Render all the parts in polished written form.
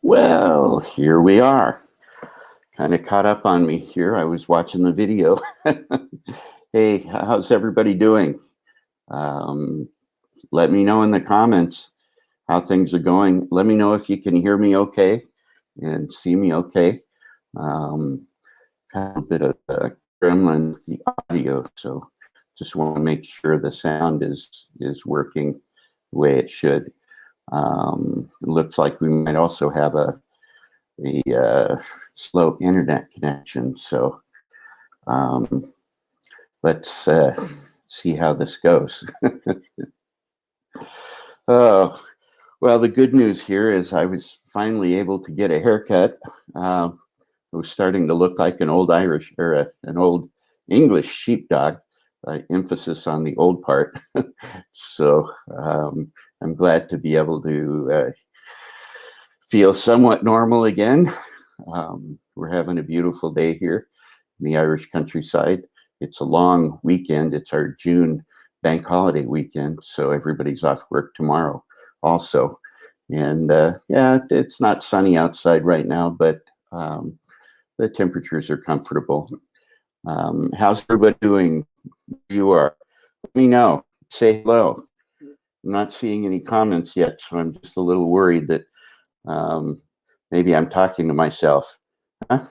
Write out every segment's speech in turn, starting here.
Well, here we are. Kind of caught up on me here. I was watching the video. Hey, how's everybody doing? Let me know in the comments how things are going. Let me know if you can hear me okay and see me okay. Had a bit of gremlin with the audio, so just want to make sure the sound is working the way it should. It looks like we might also have a slow internet connection, so let's see how this goes. Oh, well, the good news here is I was finally able to get a haircut. It was starting to look like an old Irish or an old English sheepdog. Emphasis on the old part. So I'm glad to be able to feel somewhat normal again. We're having a beautiful day here in the Irish countryside. It's a long weekend. It's our June bank holiday weekend, so everybody's off work tomorrow also. And yeah, it's not sunny outside right now, but the temperatures are comfortable. How's everybody doing? You are. Let me know. Say hello. I'm not seeing any comments yet, so I'm just a little worried that maybe I'm talking to myself. Huh?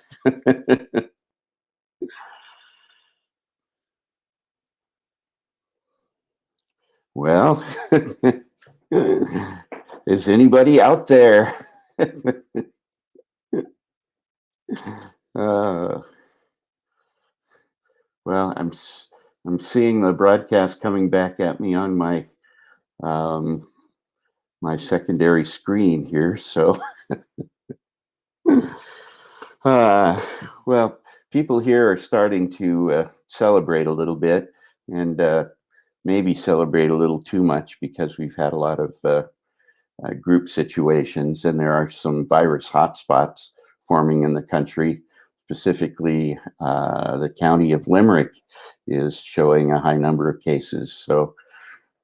Well, is anybody out there? Well, I'm seeing the broadcast coming back at me on my my secondary screen here. So, well, people here are starting to celebrate a little bit, and maybe celebrate a little too much because we've had a lot of group situations, and there are some virus hotspots forming in the country. Specifically, the county of Limerick is showing a high number of cases. So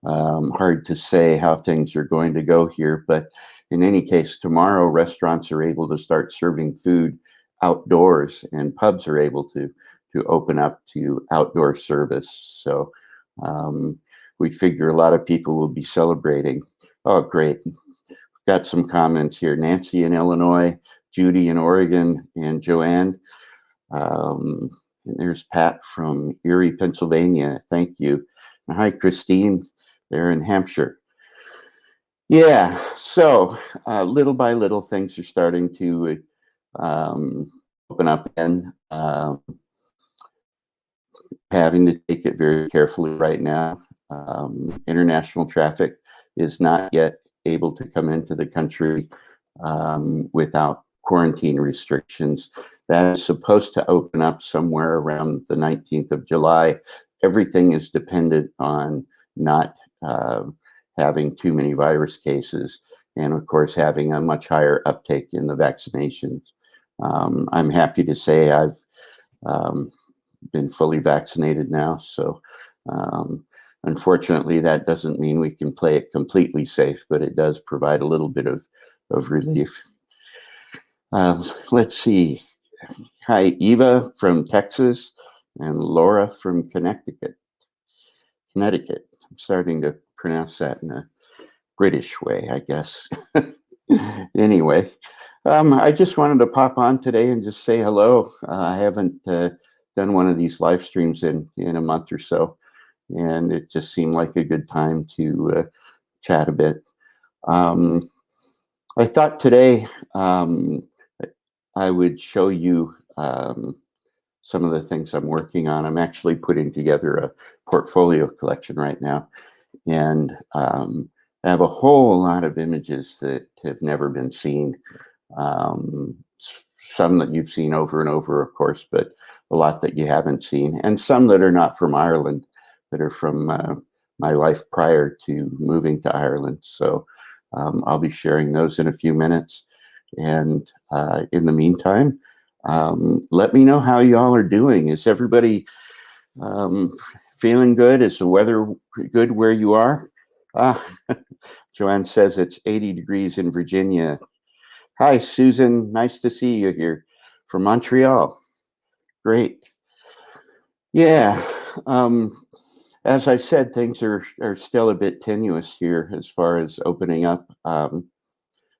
hard to say how things are going to go here. But in any case, tomorrow restaurants are able to start serving food outdoors, and pubs are able to open up to outdoor service. So we figure a lot of people will be celebrating. Oh, great. Got some comments here. Nancy in Illinois, Judy in Oregon, and Joanne. And there's Pat from Erie, Pennsylvania. Thank you. And hi, Christine, there in Hampshire. Yeah, so little by little, things are starting to open up again. Having to take it very carefully right now. International traffic is not yet able to come into the country without quarantine restrictions. That is supposed to open up somewhere around the 19th of July. Everything is dependent on not having too many virus cases, and of course having a much higher uptake in the vaccinations I'm happy to say I've um, been fully vaccinated now. So unfortunately, that doesn't mean we can play it completely safe, but it does provide a little bit of relief. Let's see. Hi, Eva from Texas and Laura from Connecticut. I'm starting to pronounce that in a British way, I guess. Anyway, I just wanted to pop on today and just say hello. I haven't done one of these live streams in a month or so, and it just seemed like a good time to chat a bit. Um, I thought today I would show you some of the things I'm working on. I'm actually putting together a portfolio collection right now, and I have a whole lot of images that have never been seen. Um, some that you've seen over and over, of course, but a lot that you haven't seen, and some that are not from Ireland, that are from my life prior to moving to Ireland. So I'll be sharing those in a few minutes. And in the meantime, let me know how y'all are doing. Is everybody um, feeling good? Is the weather good where you are? Ah, Joanne says it's 80 degrees in Virginia. Hi, Susan. Nice to see you here from Montreal. Great. Yeah. As I said, things are still a bit tenuous here as far as opening up.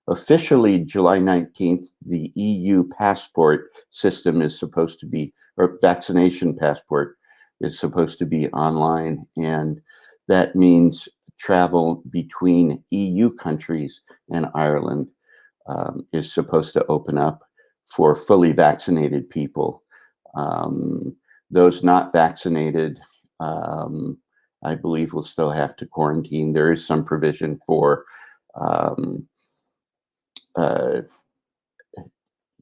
Officially, July 19th, the EU passport system is supposed to be, or vaccination passport is supposed to be online. And that means travel between EU countries and Ireland is supposed to open up for fully vaccinated people. Um, those not vaccinated, I believe, will still have to quarantine. There is some provision for um, uh,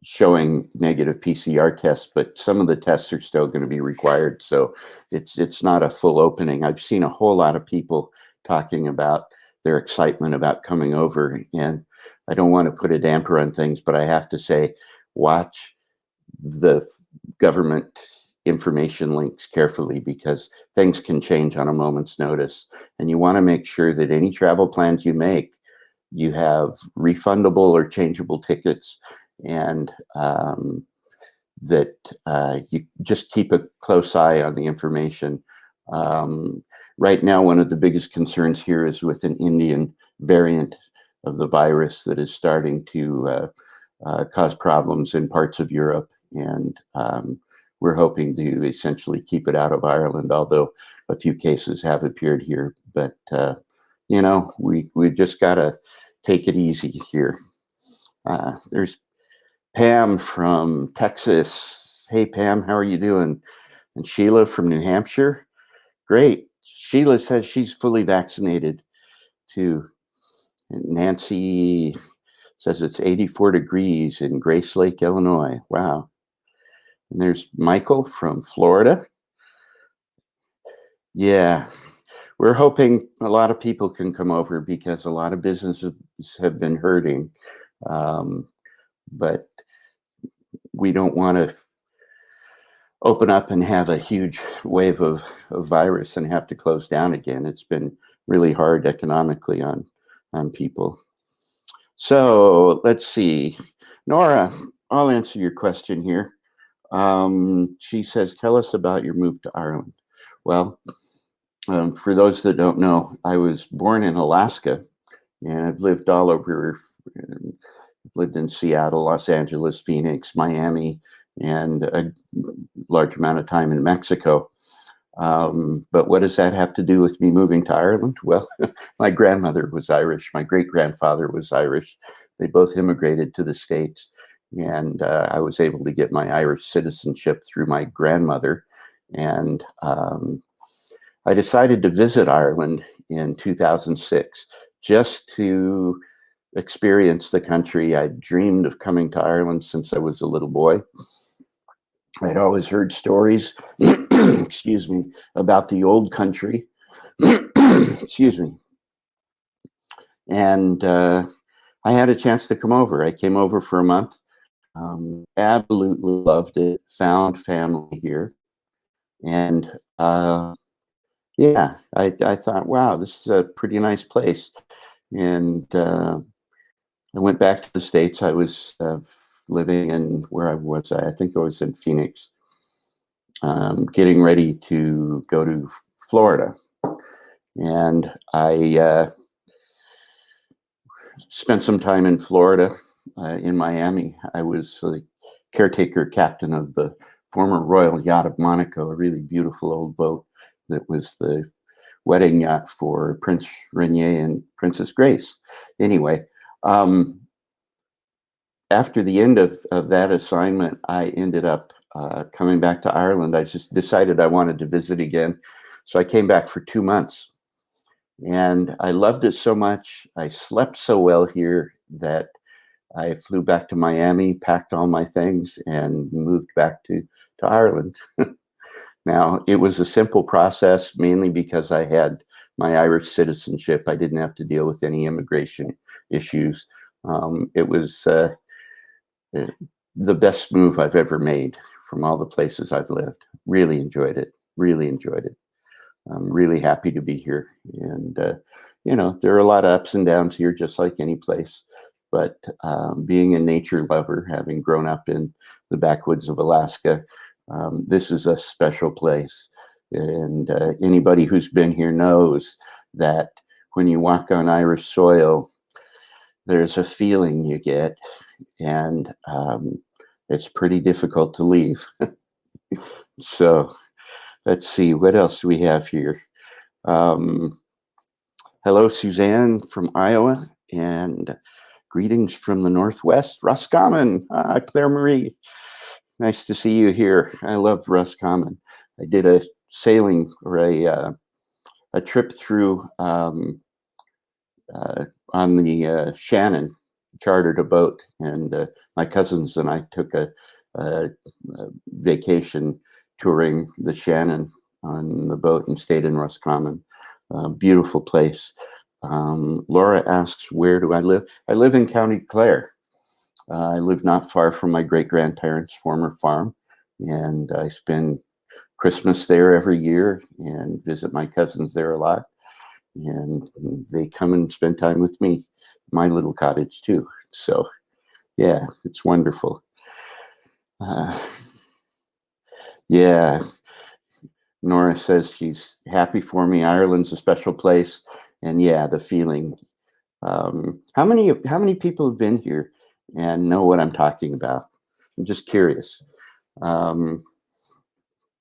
showing negative PCR tests, but some of the tests are still going to be required. So it's not a full opening. I've seen a whole lot of people talking about their excitement about coming over, and I don't want to put a damper on things, but I have to say, watch the government information links carefully because things can change on a moment's notice, and you want to make sure that any travel plans you make, you have refundable or changeable tickets, and that you just keep a close eye on the information. Um, right now, one of the biggest concerns here is with an Indian variant of the virus that is starting to cause problems in parts of Europe, and we're hoping to essentially keep it out of Ireland, although a few cases have appeared here. But we just gotta take it easy here. There's Pam from Texas. Hey, Pam, how are you doing? And Sheila from New Hampshire. Great. Sheila says she's fully vaccinated too. And Nancy says it's 84 degrees in Grace Lake, Illinois. Wow. And there's Michael from Florida. Yeah, we're hoping a lot of people can come over because a lot of businesses have been hurting. Um, but we don't want to open up and have a huge wave of virus and have to close down again. It's been really hard economically on people. So let's see. Nora, I'll answer your question here. She says, tell us about your move to Ireland. Well, for those that don't know, I was born in Alaska and I've lived all over, lived in Seattle, Los Angeles, Phoenix, Miami, and a large amount of time in Mexico. But what does that have to do with me moving to Ireland? Well, my grandmother was Irish. My great grandfather was Irish. They both immigrated to the States. And I was able to get my Irish citizenship through my grandmother. And I decided to visit Ireland in 2006 just to experience the country. I dreamed of coming to Ireland since I was a little boy. I'd always heard stories, excuse me, about the old country, excuse me. And I had a chance to come over. I came over for a month. Absolutely loved it. Found family here, and yeah, I thought, wow, this is a pretty nice place. And I went back to the States. I was living in where I was. I think I was in Phoenix, getting ready to go to Florida, and I spent some time in Florida, in Miami. I was the caretaker captain of the former Royal Yacht of Monaco, a really beautiful old boat that was the wedding yacht for Prince Rainier and Princess Grace. Anyway, um, after the end of that assignment, I ended up coming back to Ireland. I just decided I wanted to visit again. So I came back for 2 months, and I loved it so much. I slept so well here that I flew back to Miami, packed all my things, and moved back to Ireland. Now, it was a simple process, mainly because I had my Irish citizenship. I didn't have to deal with any immigration issues. It was the best move I've ever made from all the places I've lived. Really enjoyed it. Really enjoyed it. I'm really happy to be here. And, there are a lot of ups and downs here, just like any place. But being a nature lover, having grown up in the backwoods of Alaska, this is a special place. And anybody who's been here knows that when you walk on Irish soil, there's a feeling you get, and it's pretty difficult to leave. So let's see, what else do we have here? Um, Hello, Suzanne from Iowa, and greetings from the Northwest. Roscommon, Claire Marie. Nice to see you here. I love Roscommon. I did a sailing or a trip through on the Shannon, chartered a boat, and my cousins and I took a vacation touring the Shannon on the boat and stayed in Roscommon. Beautiful place. Laura asks, where do I live? I live in County Clare. I live not far from my great-grandparents' former farm, and I spend Christmas there every year and visit my cousins there a lot. And they come and spend time with me, my little cottage too. So yeah, it's wonderful. Uh, yeah, Nora says she's happy for me. Ireland's a special place, and yeah, the feeling. How many people have been here and know what I'm talking about? I'm just curious. Um,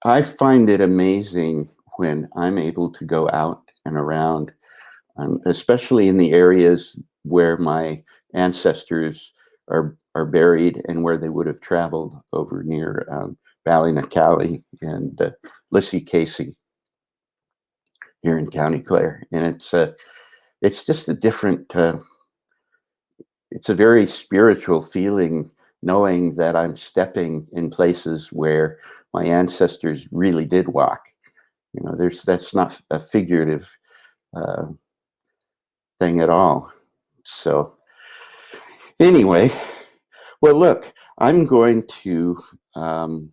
I find it amazing when I'm able to go out and around, especially in the areas where my ancestors are buried and where they would have traveled over near Ballynacally and Lissy Casey here in County Clare, and it's just a different. It's a very spiritual feeling knowing that I'm stepping in places where my ancestors really did walk. That's not a figurative uh, thing at all. So anyway, well, look, I'm going to um,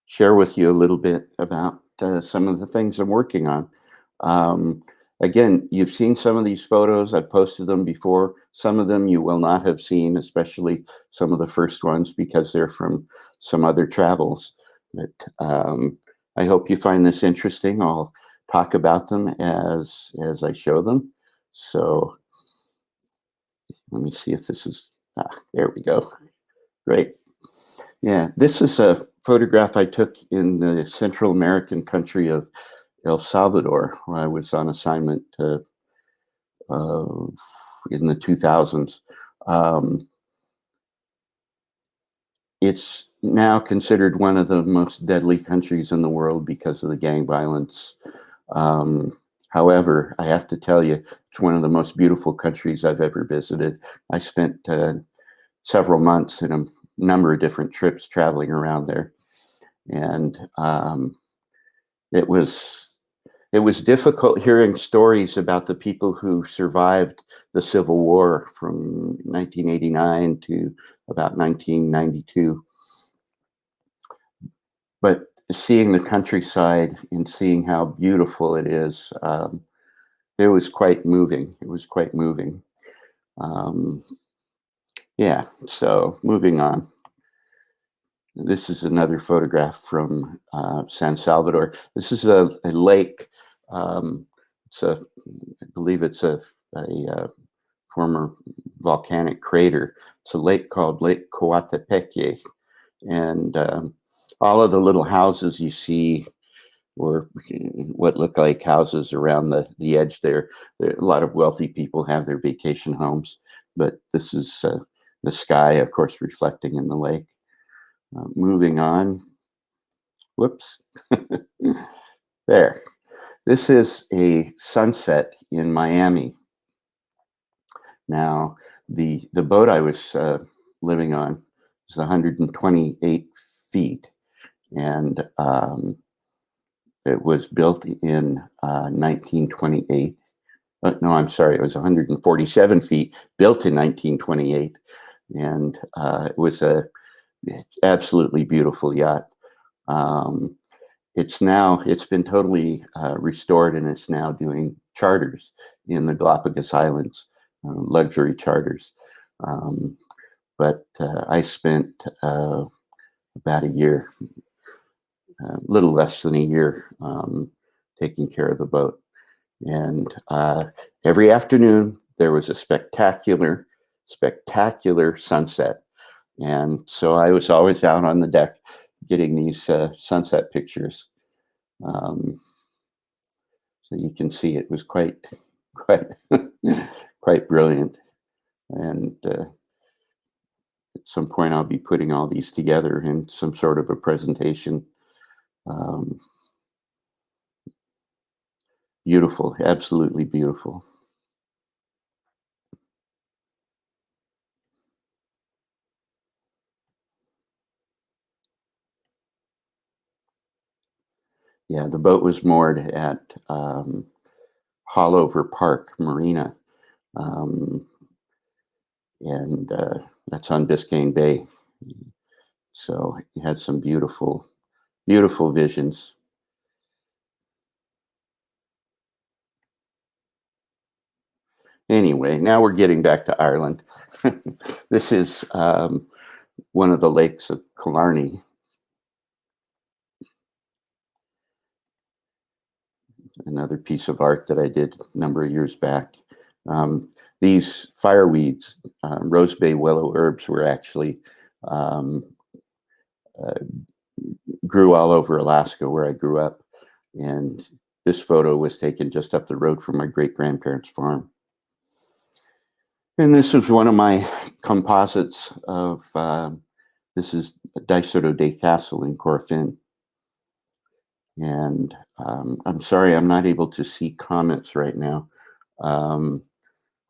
share with you a little bit about some of the things I'm working on. Um, Again, you've seen some of these photos. I've posted them before. Some of them you will not have seen, especially some of the first ones, because they're from some other travels. But I hope you find this interesting. I'll talk about them as I show them. So let me see if this is, there we go. Great. Yeah, this is a photograph I took in the Central American country of El Salvador, where I was on assignment uh, in the 2000s. Um, it's now considered one of the most deadly countries in the world because of the gang violence. Um, However, I have to tell you, it's one of the most beautiful countries I've ever visited. I spent several months in a number of different trips traveling around there. And it was It was difficult hearing stories about the people who survived the Civil War from 1989 to about 1992. But seeing the countryside and seeing how beautiful it is, it was quite moving. It was quite moving. Um, yeah, so moving on. This is another photograph from San Salvador. This is a lake. It's a, I believe it's a former volcanic crater. It's a lake called Lake Coatepeque, and all of the little houses you see, or what look like houses around the edge there. A lot of wealthy people have their vacation homes, but this is the sky, of course, reflecting in the lake. Moving on. Whoops. There. This is a sunset in Miami. Now, the boat I was living on is 128 feet, and it was built in 1928. No, I'm sorry, it was 147 feet, built in 1928, and it was a absolutely beautiful yacht. Um, it's been totally restored, and it's now doing charters in the Galapagos Islands, luxury charters. Um, but I spent about a year, a little less than a year, taking care of the boat. And every afternoon there was a spectacular, spectacular sunset. And so I was always out on the deck getting these sunset pictures. Um, so you can see it was quite, quite brilliant. And at some point, I'll be putting all these together in some sort of a presentation. Um, Beautiful, absolutely beautiful. Yeah, the boat was moored at Haulover Park Marina, um, and that's on Biscayne Bay. So he had some beautiful, beautiful visions. Anyway, now we're getting back to Ireland. This is one of the lakes of Killarney, another piece of art that I did a number of years back. Um, these fireweeds, rose bay willow herbs, were actually um, uh, grew all over Alaska where I grew up. And this photo was taken just up the road from my great grandparents' farm. And this was one of my composites of, this is Disoto Day Castle in Corfin. And I'm sorry, I'm not able to see comments right now um,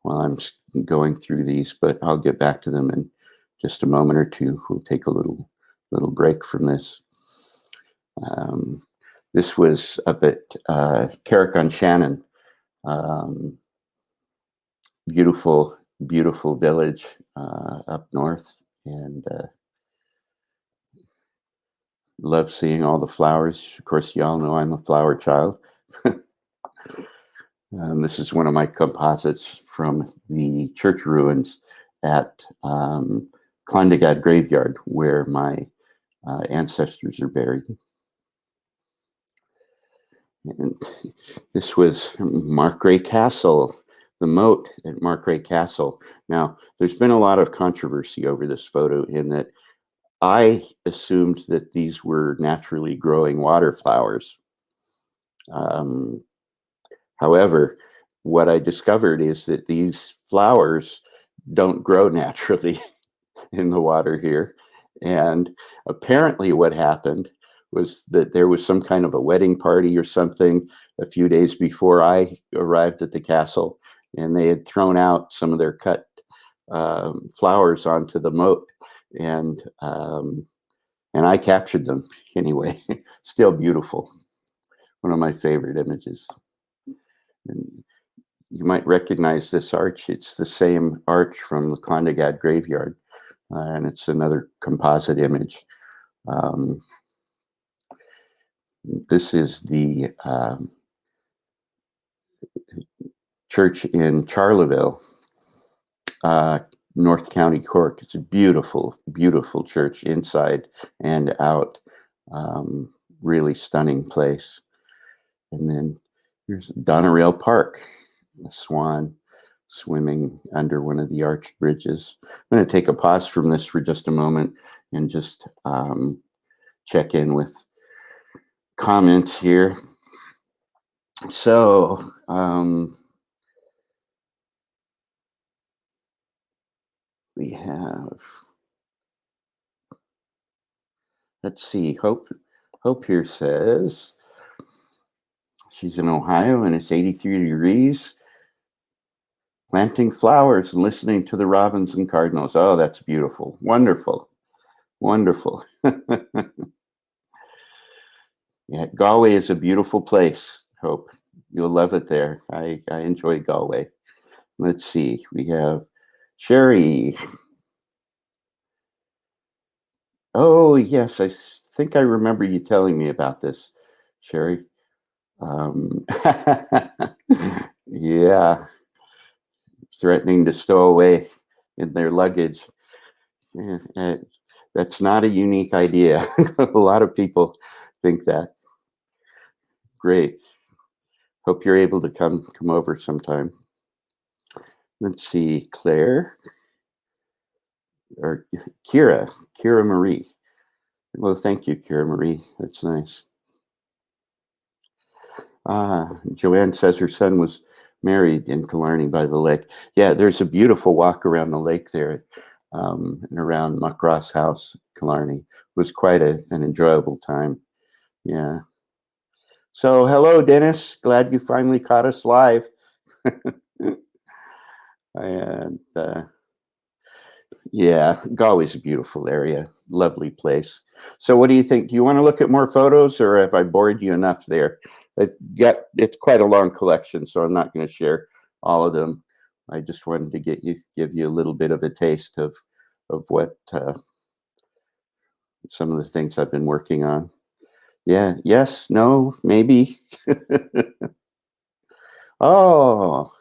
while I'm going through these, but I'll get back to them in just a moment or two. We'll take a little break from this. Um, this was up at Carrick-on-Shannon, um, beautiful, beautiful village up north, and love seeing all the flowers. Of course, y'all know I'm a flower child. This is one of my composites from the church ruins at Clondegad Graveyard, where my ancestors are buried. And this was Markray Castle, the moat at Markray Castle. Now, there's been a lot of controversy over this photo in that I assumed that these were naturally growing water flowers. Um, However, what I discovered is that these flowers don't grow naturally in the water here. And apparently, what happened was that there was some kind of a wedding party or something a few days before I arrived at the castle, and they had thrown out some of their cut flowers onto the moat, and I captured them anyway. Still beautiful. one of my favorite images. And you might recognize this arch. It's the same arch from the Clondegad graveyard, and it's another composite image. Um, this is the church in Charleville, uh, North County, Cork. It's a beautiful, beautiful church inside and out. Um, really stunning place. And then here's Doneraile Park, a swan swimming under one of the arched bridges. I'm going to take a pause from this for just a moment and just check in with comments here. So, we have, let's see, Hope here says she's in Ohio and it's 83 degrees, planting flowers and listening to the robins and cardinals. Oh, that's beautiful. Wonderful. Wonderful. Yeah, Galway is a beautiful place, Hope. You'll love it there. I enjoy Galway. Let's see. We have Sherry. Oh, yes. Think I remember you telling me about this, Sherry. Yeah, threatening to stow away in their luggage. Yeah, that's not a unique idea. A lot of people think that. Great. Hope you're able to come over sometime. Let's see, Claire or Kira Marie. Well, thank you, Kira Marie. That's nice. Joanne says her son was married in Killarney by the lake. Yeah, there's a beautiful walk around the lake there, and around Muckross House, Killarney. It was quite an enjoyable time. Yeah. So, hello, Dennis. Glad you finally caught us live. And yeah, Galway's a beautiful area, lovely place. So, what do you think? Do you want to look at more photos, or have I bored you enough there? It's quite a long collection, so I'm not going to share all of them. I just wanted to give you a little bit of a taste of what some of the things I've been working on. Yeah, yes, no, maybe. Oh,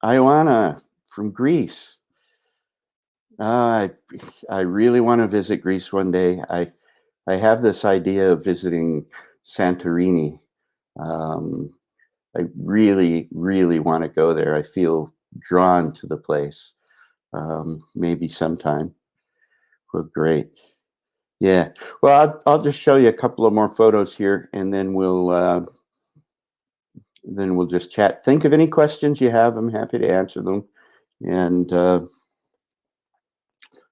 Ioana from Greece. Uh, I really want to visit Greece one day. I have this idea of visiting Santorini. Um, I really, really want to go there. I feel drawn to the place. Maybe sometime. Well, great. Yeah. Well, I'll just show you a couple of more photos here, and then we'll just chat. Think of any questions you have. I'm happy to answer them, and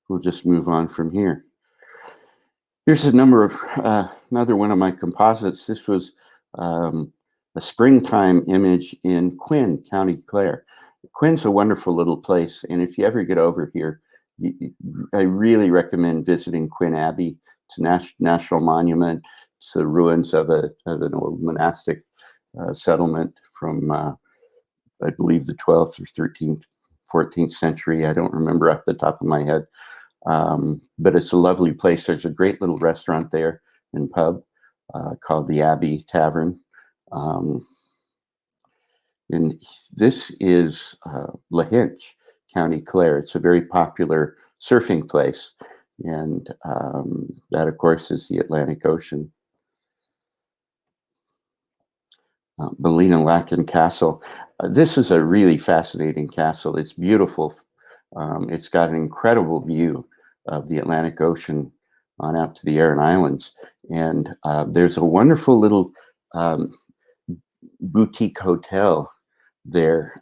we'll just move on from here. Here's a number of another one of my composites. This was a springtime image in Quinn, County Clare. Quinn's a wonderful little place, and if you ever get over here, I really recommend visiting Quinn Abbey. It's a national monument. It's the ruins of an old monastic settlement from, I believe, the 12th or 13th, 14th century. I don't remember off the top of my head. But it's a lovely place. There's a great little restaurant there and pub called the Abbey Tavern. And this is Lahinch, County Clare. It's a very popular surfing place. And that, of course, is the Atlantic Ocean. Ballina Lacken Castle. This is a really fascinating castle. It's beautiful. It's got an incredible view of the Atlantic Ocean on out to the Aran Islands. And there's a wonderful little boutique hotel there.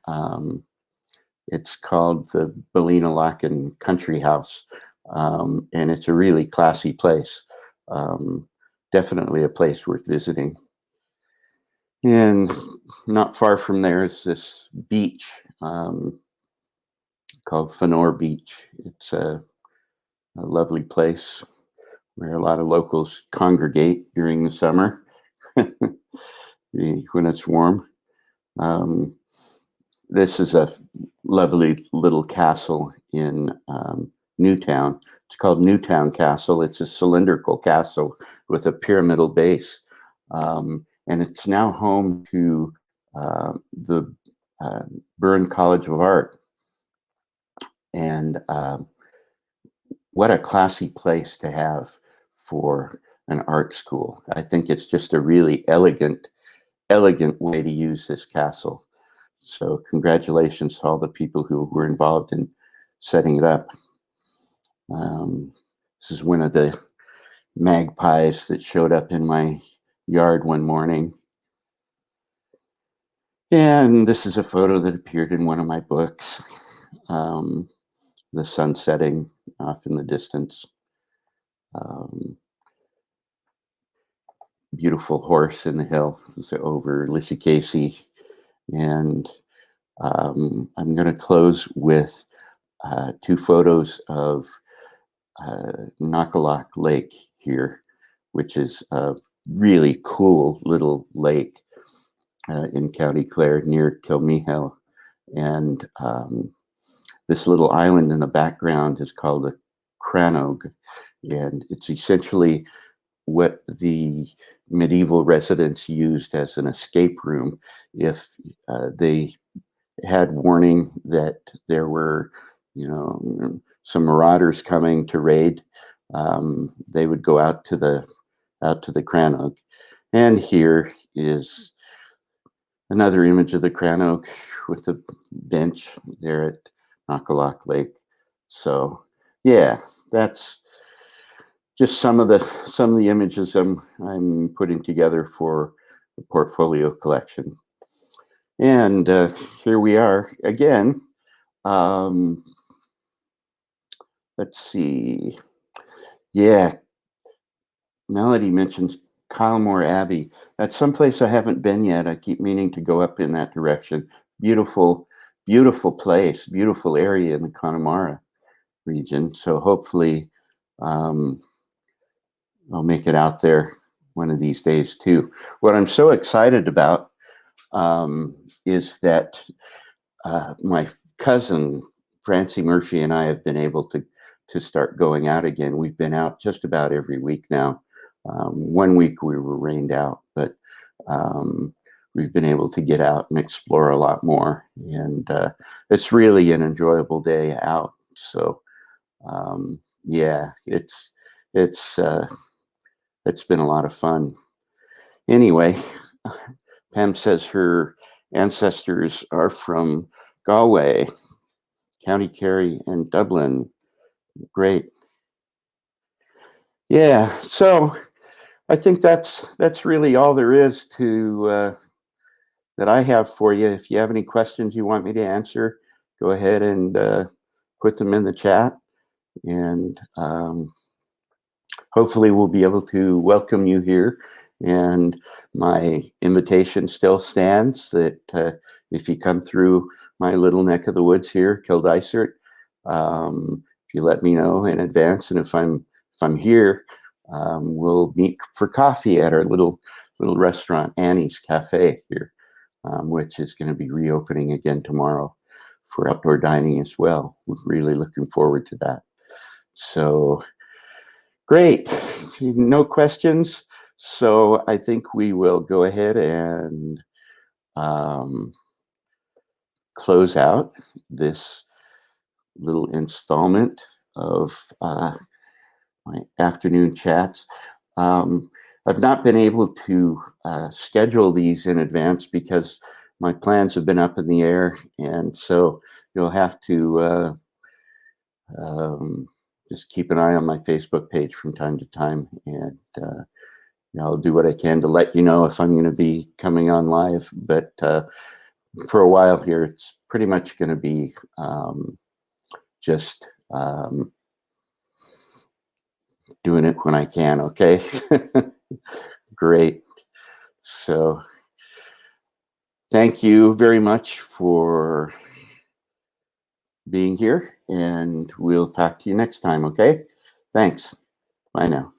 It's called the Ballina Lacken Country House. And it's a really classy place. Definitely a place worth visiting. And not far from there is this beach called Fenor Beach. It's a lovely place where a lot of locals congregate during the summer. when it's warm. Um, this is a lovely little castle in Newtown. It's called Newtown Castle. It's a cylindrical castle with a pyramidal base. And it's now home to the Byrne College of Art. And what a classy place to have for an art school. I think it's just a really elegant way to use this castle. So congratulations to all the people who were involved in setting it up. This is one of the magpies that showed up in my yard one morning. And this is a photo that appeared in one of my books. The sun setting off in the distance. Beautiful horse in the hill. It's over Lissy Casey. And I'm going to close with two photos of Nakalak Lake here, which is a really cool little lake in County Clare near Kilmehill. And this little island in the background is called a Cranog, and it's essentially what the medieval residents used as an escape room if they had warning that there were, some marauders coming to raid. They would go out to the Cranog. And here is another image of the Cranog with the bench there at Nakalak Lake. So yeah, that's just some of the images I'm putting together for the portfolio collection. And here we are again. Let's see. Yeah, Melody mentions Kylemore Abbey. That's someplace I haven't been yet. I keep meaning to go up in that direction. Beautiful, beautiful place, beautiful area in the Connemara region. So hopefully I'll make it out there one of these days too. What I'm so excited about is that my cousin Francie Murphy and I have been able to start going out again. We've been out just about every week now. 1 week we were rained out, but we've been able to get out and explore a lot more, and it's really an enjoyable day out. So yeah, it's been a lot of fun. Anyway, Pam says her ancestors are from Galway, County Kerry, and Dublin. Great. Yeah, so I think that's really all there is to that I have for you. If you have any questions you want me to answer, go ahead and put them in the chat, and hopefully we'll be able to welcome you here. And my invitation still stands that if you come through my little neck of the woods here, Kildysart, if you let me know in advance, and if I'm here, we'll meet for coffee at our little restaurant, Annie's Cafe here, which is going to be reopening again tomorrow for outdoor dining as well. We're really looking forward to that. So great, no questions. So I think we will go ahead and close out this little installment of my afternoon chats. I've not been able to schedule these in advance because my plans have been up in the air, and so you'll have to just keep an eye on my Facebook page from time to time, and I'll do what I can to let you know if I'm going to be coming on live. But for a while here, it's pretty much going to be just doing it when I can, okay? Great. So thank you very much for being here, and we'll talk to you next time, okay? Thanks. Bye now.